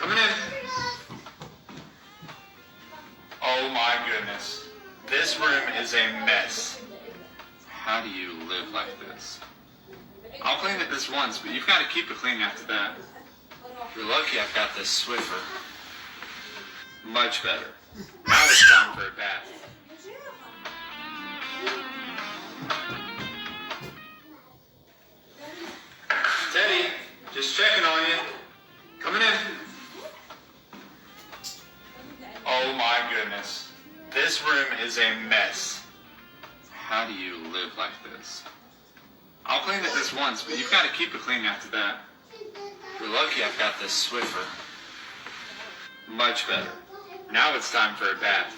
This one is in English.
Coming in. Oh my goodness. This room is a mess. How do you live like this? I'll clean it this once, but you've got to keep it clean after that. You're lucky I've got this Swiffer. Much better. Now it's time for a bath. Teddy, just checking on you. Coming in. Oh my goodness. This room is a mess. How do you live like this? I'll clean it this once, but you've got to keep it clean after that. You're lucky I've got this Swiffer. Much better. Now it's time for a bath.